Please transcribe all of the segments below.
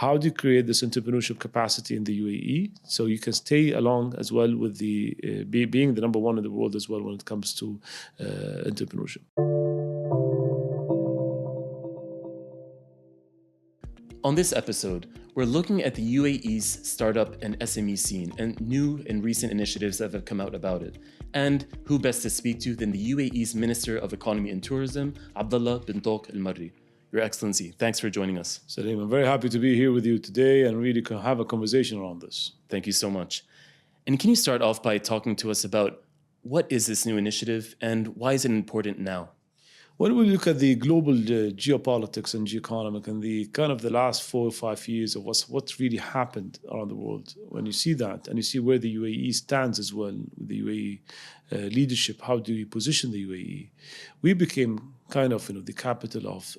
How do you create this entrepreneurship capacity in the UAE so you can stay along as well with the being the number one in the world as well when it comes to entrepreneurship? On this episode, we're looking at the UAE's startup and SME scene and new and recent initiatives that have come out about it. And who best to speak to than the UAE's Minister of Economy and Tourism, Abdulla bin Touq al-Marri. Your Excellency, thanks for joining us. Salim, I'm very happy to be here with you today and really have a conversation around this. Thank you so much. And can you start off by talking to us about what is this new initiative and why is it important now? When we look at the global geopolitics and geoeconomic and the kind of the last 4 or 5 years of what's really happened around the world, when you see that and you see where the UAE stands as well, with the UAE leadership, how do we position the UAE? We became kind of the capital of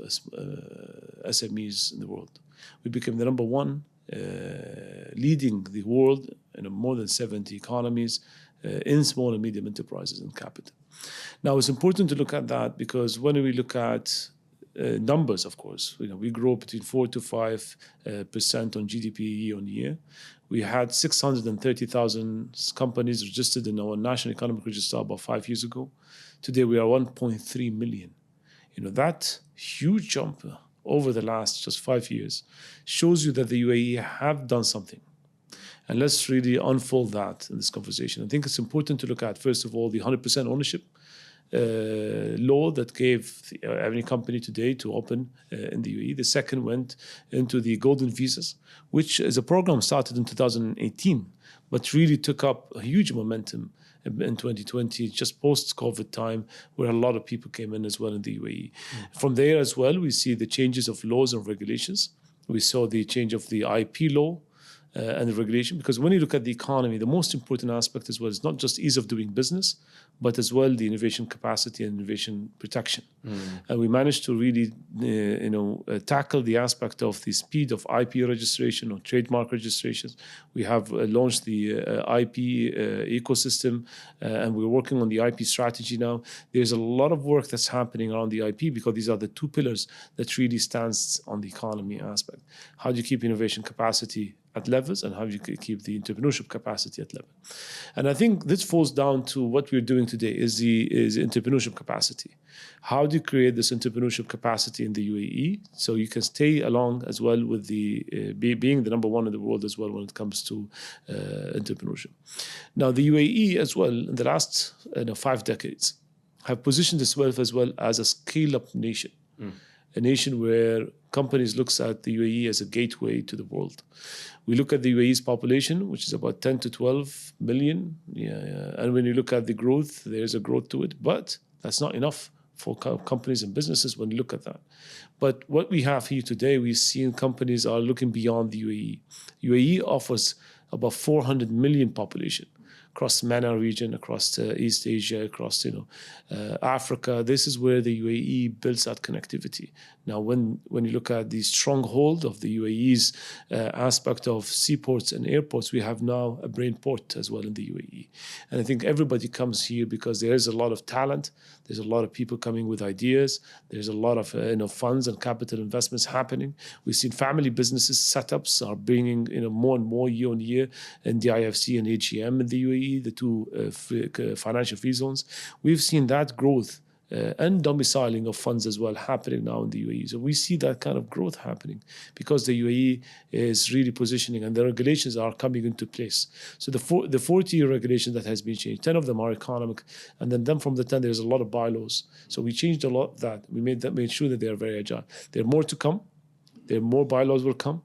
SMEs in the world. We became the number one, leading the world in more than 70 economies in small and medium enterprises and capital. Now, it's important to look at that because when we look at numbers, of course, we grow between 4 to 5% on GDP year on year. We had 630,000 companies registered in our National Economic Register about 5 years ago. Today, we are 1.3 million. That huge jump over the last just 5 years shows you that the UAE have done something. And let's really unfold that in this conversation. I think it's important to look at, first of all, the 100% ownership law that gave any company today to open in the UAE. The second went into the golden visas, which is a program started in 2018, but really took up a huge momentum in 2020, just post-COVID time, where a lot of people came in as well in the UAE. From there as well, we see the changes of laws and regulations. We saw the change of the IP law, and the regulation, because when you look at the economy, the most important aspect as well is not just ease of doing business, but as well the innovation capacity and innovation protection. And we managed to really, tackle the aspect of the speed of IP registration or trademark registrations. We have launched the IP ecosystem, and we're working on the IP strategy now. There's a lot of work that's happening around the IP because these are the two pillars that really stands on the economy aspect. How do you keep innovation capacity at levels, and how you keep the entrepreneurship capacity at level? And I think this falls down to what we're doing today is the entrepreneurship capacity. How do you create this entrepreneurship capacity in the UAE so you can stay along as well with the being the number one in the world as well when it comes to entrepreneurship? Now, the UAE as well in the last 5 decades have positioned itself as well as a scale-up nation. A nation where companies looks at the UAE as a gateway to the world. We look at the UAE's population, which is about 10 to 12 million. And when you look at the growth, there's a growth to it, but that's not enough for companies and businesses when you look at that. But what we have here today, we've seen companies are looking beyond the UAE. UAE offers about 400 million population across the MENA region, across East Asia, across Africa. This is where the UAE builds that connectivity. Now, when you look at the stronghold of the UAE's aspect of seaports and airports, we have now a brain port as well in the UAE. And I think everybody comes here because there is a lot of talent. There's a lot of people coming with ideas. There's a lot of funds and capital investments happening. We've seen family businesses setups are bringing more and more year on year in the IFC and AGM in the UAE, the two financial free zones. We've seen that growth and domiciling of funds as well happening now in the UAE. So we see that kind of growth happening because the UAE is really positioning and the regulations are coming into place. So the 40 regulations that has been changed, 10 of them are economic, and then from the 10 there's a lot of bylaws. So we changed a lot of that. We made sure that they are very agile. There are more to come. There are more bylaws will come.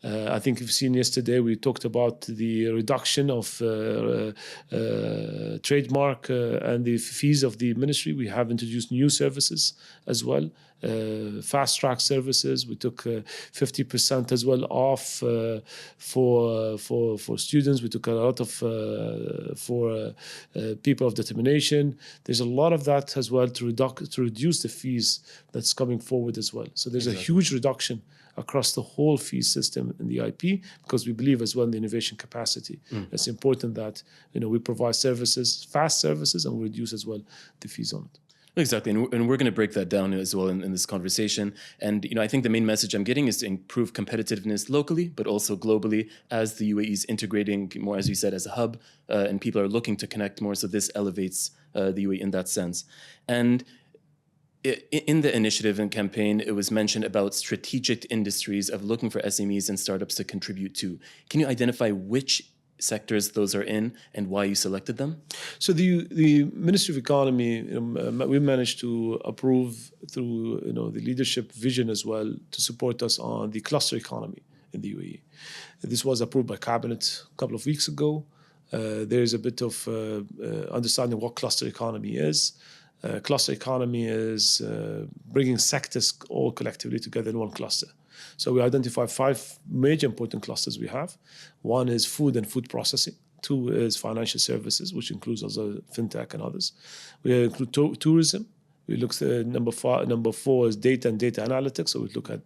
I think you've seen yesterday we talked about the reduction of trademark and the fees of the ministry. We have introduced new services as well, fast track services. We took 50% as well off for students. We took a lot of for people of determination. There's a lot of that as well to reduce the fees that's coming forward as well. So there's a huge reduction across the whole fee system in the IP because we believe as well in the innovation capacity. It's important that we provide services, fast services, and we reduce as well the fees on it. Exactly, and we're going to break that down as well in this conversation. And I think the main message I'm getting is to improve competitiveness locally, but also globally, as the UAE is integrating more, as you said, as a hub, and people are looking to connect more. So this elevates the UAE in that sense. And in the initiative and campaign, it was mentioned about strategic industries of looking for SMEs and startups to contribute to. Can you identify which sectors those are in and why you selected them? So the Ministry of Economy, we managed to approve through the leadership vision as well to support us on the cluster economy in the UAE. This was approved by Cabinet a couple of weeks ago. There's a bit of understanding what cluster economy is. Cluster economy is bringing sectors all collectively together in one cluster. So we identify 5 major important clusters we have. One is food and food processing. 2 is financial services, which includes also fintech and others. We include tourism. We look at number 4 is data and data analytics. So we look at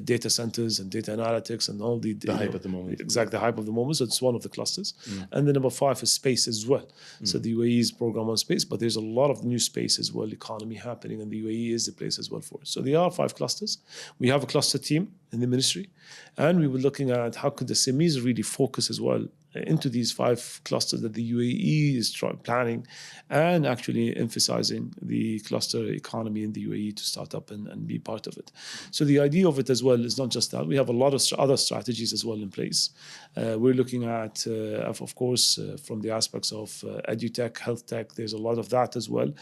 data centers and data analytics and all the hype at the moment. Exactly, the hype of the moment. So it's one of the clusters. And then number 5 is space as well. So the UAE's program on space, but there's a lot of new space as well, economy happening, and the UAE is the place as well for it. So there are 5 clusters. We have a cluster team in the ministry, and we were looking at how could the SMEs really focus as well into these 5 clusters that the UAE is planning, and actually emphasizing the cluster economy in the UAE to start up and be part of it. So the idea of it as well is not just that. We have a lot of other strategies as well in place. We're looking at, of course, from the aspects of edutech, health tech, there's a lot of that as well.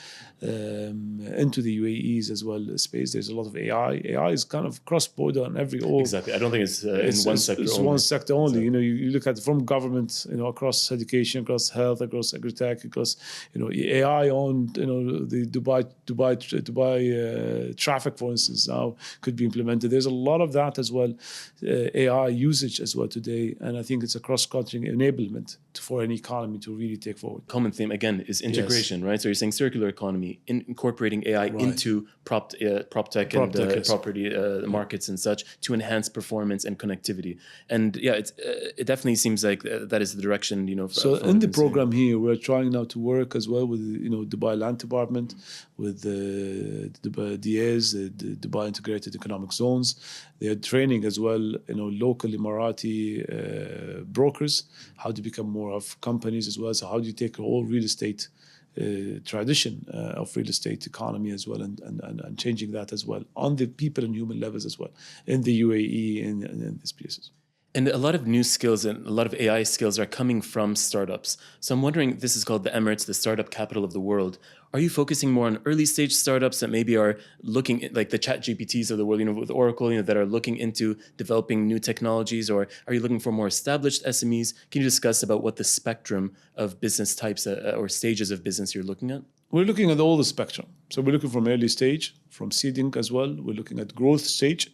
Into the UAE's as well space, there's a lot of AI. AI is kind of cross-border on every... Exactly. I don't think it's in one sector it's only. one sector only. Exactly. You look at it from government, across education, across health, across agri-tech, across, AI on, the Dubai traffic, for instance, now could be implemented. There's a lot of that as well, AI usage as well today. And I think it's a cross-cutting enablement for an economy to really take forward. Common theme, again, is integration, right? So you're saying circular economy, incorporating AI into prop tech and property markets and such to enhance performance and connectivity. And yeah, it definitely seems like that is the direction, So in the program here, we're trying now to work as well with, Dubai Land Department, with the Dubai DAs, the Dubai Integrated Economic Zones. They are training as well, local Emirati brokers, how to become more of companies as well. So how do you take a whole real estate tradition of real estate economy as well, and changing that as well on the people and human levels as well in the UAE and in these places. And a lot of new skills and a lot of AI skills are coming from startups. So I'm wondering, this is called the Emirates, the startup capital of the world. Are you focusing more on early stage startups that maybe are looking at, like the ChatGPTs of the world, with Oracle, that are looking into developing new technologies, or are you looking for more established SMEs? Can you discuss about what the spectrum of business types or stages of business you're looking at? We're looking at all the spectrum. So we're looking from early stage, from seeding as well. We're looking at growth stage.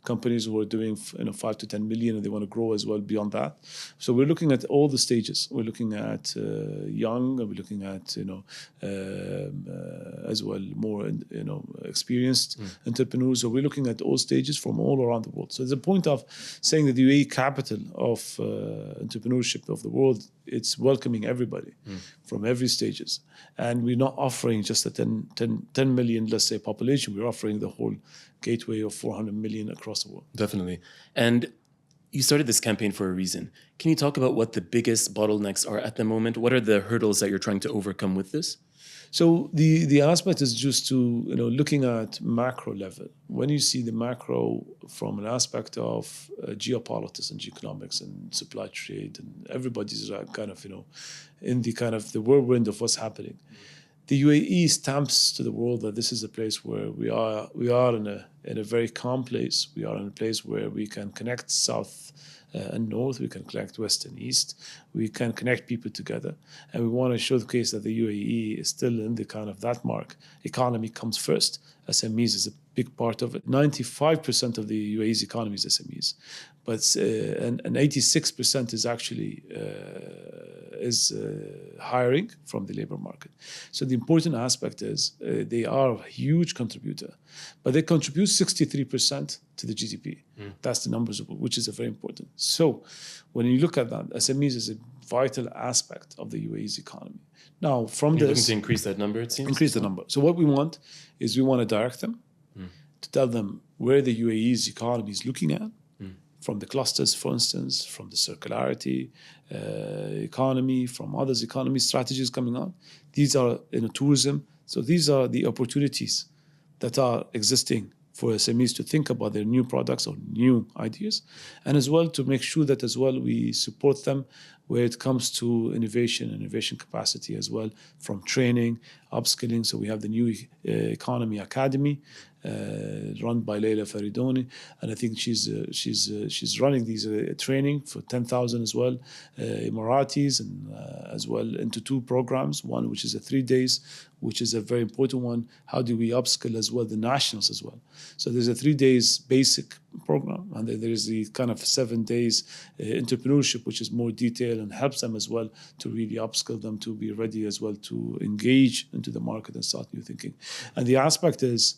Companies who are doing 5 to 10 million and they want to grow as well beyond that. So we're looking at all the stages. We're looking at young, and we're looking at as well more experienced entrepreneurs. So we're looking at all stages from all around the world. So there's a point of saying that the UAE capital of entrepreneurship of the world, it's welcoming everybody from every stages. And we're not offering just a 10 million, let's say, population. We're offering the whole gateway of 400 million across the world. Definitely. And you started this campaign for a reason. Can you talk about what the biggest bottlenecks are at the moment? What are the hurdles that you're trying to overcome with this? So the aspect is just to, looking at macro level. When you see the macro from an aspect of geopolitics and geoeconomics and supply trade, and everybody's kind of, in the kind of the whirlwind of what's happening. The UAE stamps to the world that this is a place where we are in a very calm place. We are in a place where we can connect south and north. We can connect west and east. We can connect people together, and we want to showcase that the UAE is still in the kind of that mark. Economy comes first. SMEs is a big part of it. 95% of the UAE's economy is SMEs, but and 86% is actually hiring from the labor market. So the important aspect is they are a huge contributor, but they contribute 63% to the GDP. That's the numbers, which is very important. So when you look at that, SMEs is a vital aspect of the UAE's economy. Now, from You're looking this, to increase that number, it seems? increase the number. So what we want is we want to direct them to tell them where the UAE's economy is looking at, from the clusters, for instance, from the circularity economy, from others economy strategies coming on. These are tourism. So these are the opportunities that are existing for SMEs to think about their new products or new ideas, and as well to make sure that as well we support them where it comes to innovation capacity as well, from training, upskilling. So we have the new Economy Academy run by Leila Faridoni, and I think she's running these training for 10,000 as well, Emiratis, and as well into two programs. One which is a 3 days, which is a very important one. How do we upskill as well the nationals as well? So there's a 3 days basic program, and then there's the kind of 7 days entrepreneurship, which is more detailed and helps them as well to really upskill them to be ready as well to engage into the market and start new thinking. And the aspect is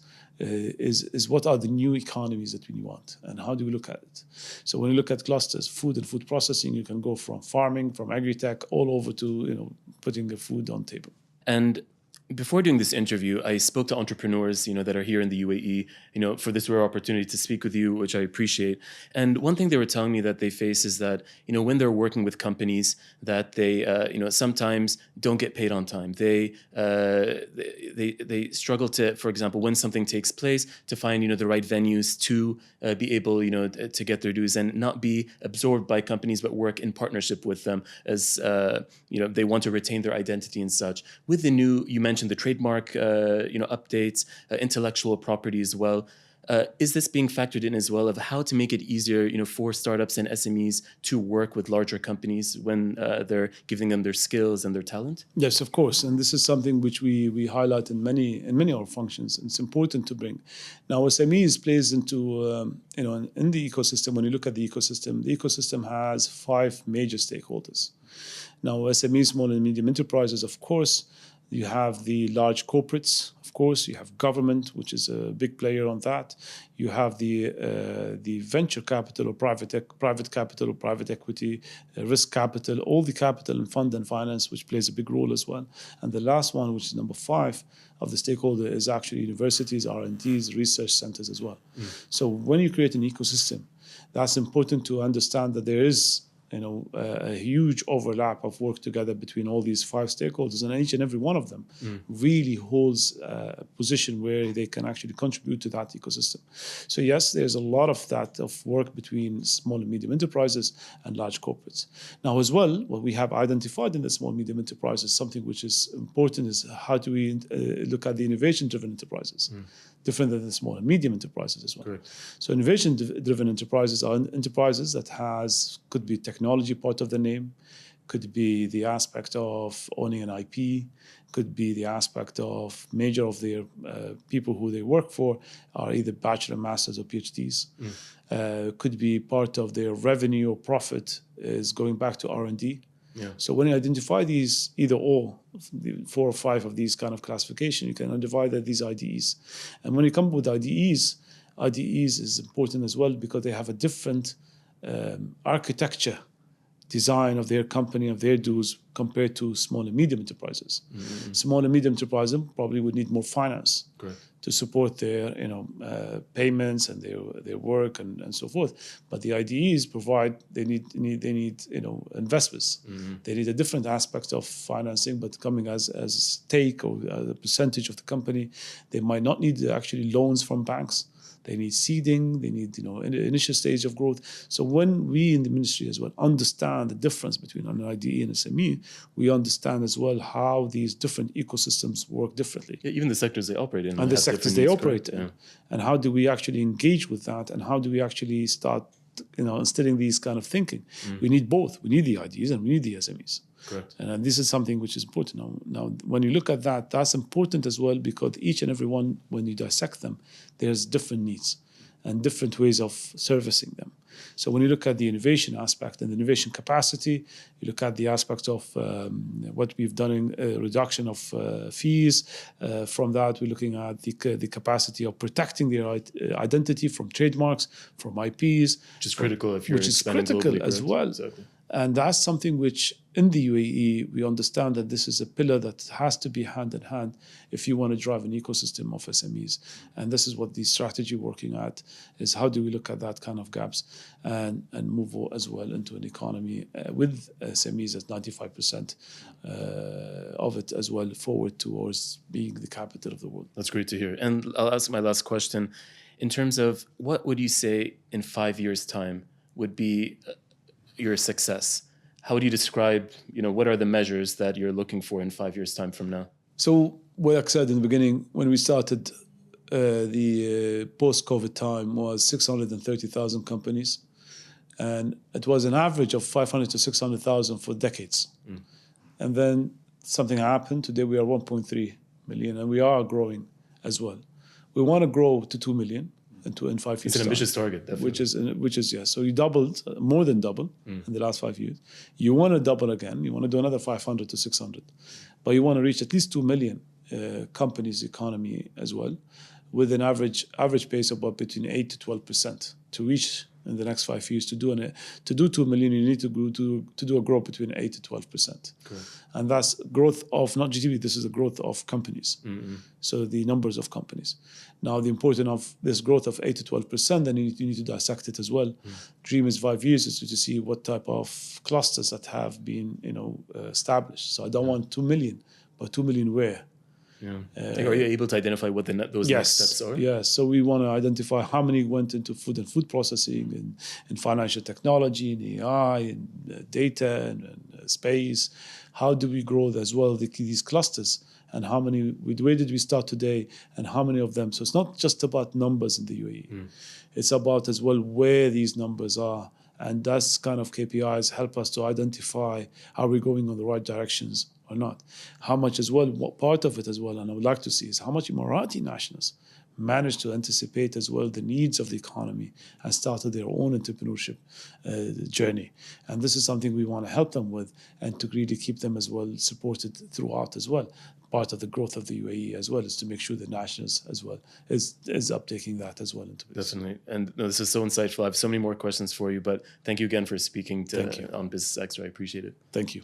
what are the new economies that we want, and how do we look at it? So when you look at clusters, food and food processing, you can go from farming, from agri-tech, all over to putting the food on table. And before doing this interview, I spoke to entrepreneurs, that are here in the UAE, for this rare opportunity to speak with you, which I appreciate. And one thing they were telling me that they face is that, when they're working with companies, that they, sometimes don't get paid on time. They struggle to, for example, when something takes place, to find, the right venues to be able, to get their dues and not be absorbed by companies, but work in partnership with them as, they want to retain their identity and such. With the new, you mentioned the trademark, updates, intellectual property as well. Is this being factored in as well of how to make it easier, for startups and SMEs to work with larger companies when they're giving them their skills and their talent? Yes, of course, and this is something which we highlight in many of our functions. And it's important to bring. Now, SMEs plays into in the ecosystem. When you look at the ecosystem has 5 major stakeholders. Now, SMEs, small and medium enterprises, of course. You have the large corporates, of course. You have government, which is a big player on that. You have the venture capital or private capital or private equity, risk capital, all the capital and fund and finance, which plays a big role as well. And the last one, which is number 5 of the stakeholder, is actually universities, R&Ds, research centers as well. So when you create an ecosystem, that's important to understand that there is a huge overlap of work together between all these 5 stakeholders, and each and every one of them really holds a position where they can actually contribute to that ecosystem. So yes, there's a lot of that of work between small and medium enterprises and large corporates. Now as well, what we have identified in the small and medium enterprises, something which is important, is how do we look at the innovation-driven enterprises. Different than the small and medium enterprises as well. Correct. So innovation-driven enterprises are enterprises that could be technology part of the name, could be the aspect of owning an IP, could be the aspect of major of their people who they work for are either bachelor, masters, or PhDs. Could be part of their revenue or profit is going back to R&D. Yeah. So when you identify these, either or, 4 or 5 of these kind of classification, you can divide these IDEs. And when you come up with IDEs is important as well because they have a different architecture, design of their company, of their dues, compared to small and medium enterprises. Small and medium enterprises probably would need more finance. Correct. To support their payments and their work and so forth. But the IDEs provide they need investors. They need a different aspect of financing, but coming as a stake or a percentage of the company. They might not need actually loans from banks. They need seeding, they need initial stage of growth. So when we in the ministry as well understand the difference between an IDE and SME, we understand as well how these different ecosystems work differently. Yeah, even the sectors they operate in. And the sectors they operate in. Yeah. And how do we actually engage with that, and how do we actually start instilling these kind of thinking? We need both. We need the IDEs and we need the SMEs. Correct. And this is something which is important. Now, when you look at that, that's important as well because each and every one, when you dissect them, there's different needs and different ways of servicing them. So when you look at the innovation aspect and the innovation capacity, you look at the aspects of what we've done in reduction of fees. From that, we're looking at the capacity of protecting their identity from trademarks, from IPs. Which is critical if you're Which is expanding critical globally, as correct? well. Exactly. And that's something which in the UAE, we understand that this is a pillar that has to be hand in hand if you want to drive an ecosystem of SMEs. And this is what the strategy working at is how do we look at that kind of gaps and move as well into an economy with SMEs at 95% of it as well forward towards being the capital of the world. That's great to hear. And I'll ask my last question. In terms of what would you say in 5 years' time would be your success? How would you describe, what are the measures that you're looking for in 5 years' time from now? So, like I said in the beginning, when we started the post-COVID time was 630,000 companies. And it was an average of 500 to 600,000 for decades. And then something happened. Today we are 1.3 million and we are growing as well. We want to grow to 2 million in 5 years. It's an ambitious target, definitely. Which is yes. So you doubled, more than double in the last 5 years. You want to double again. You want to do another 500 to 600. But you want to reach at least 2 million companies economy as well, with an average pace of about between 8 to 12% to reach in the next 5 years. To do 2 million, you need to do a growth between 8 to 12%. Correct. And that's growth of not GDP. This is the growth of companies. So the numbers of companies. Now the importance of this growth of 8 to 12%, then you need to dissect it as well. Dream is 5 years is to see what type of clusters that have been established. So I don't want 2 million, but 2 million where. Are you able to identify what those next steps are? Yes. So we want to identify how many went into food and food processing and financial technology and AI and data and space. How do we grow as well these clusters? And how many, where did we start today and how many of them? So it's not just about numbers in the UAE. It's about as well where these numbers are. And that's kind of KPIs help us to identify are we going in the right directions or not. How much as well, what part of it as well, and I would like to see is how much Emirati nationals manage to anticipate as well the needs of the economy and started their own entrepreneurship journey. And this is something we want to help them with and to really keep them as well supported throughout as well. Part of the growth of the UAE as well is to make sure the nationals as well is uptaking that as well into this. Definitely. And no, this is so insightful. I have so many more questions for you, but thank you again for speaking on Business Extra. I appreciate it. Thank you.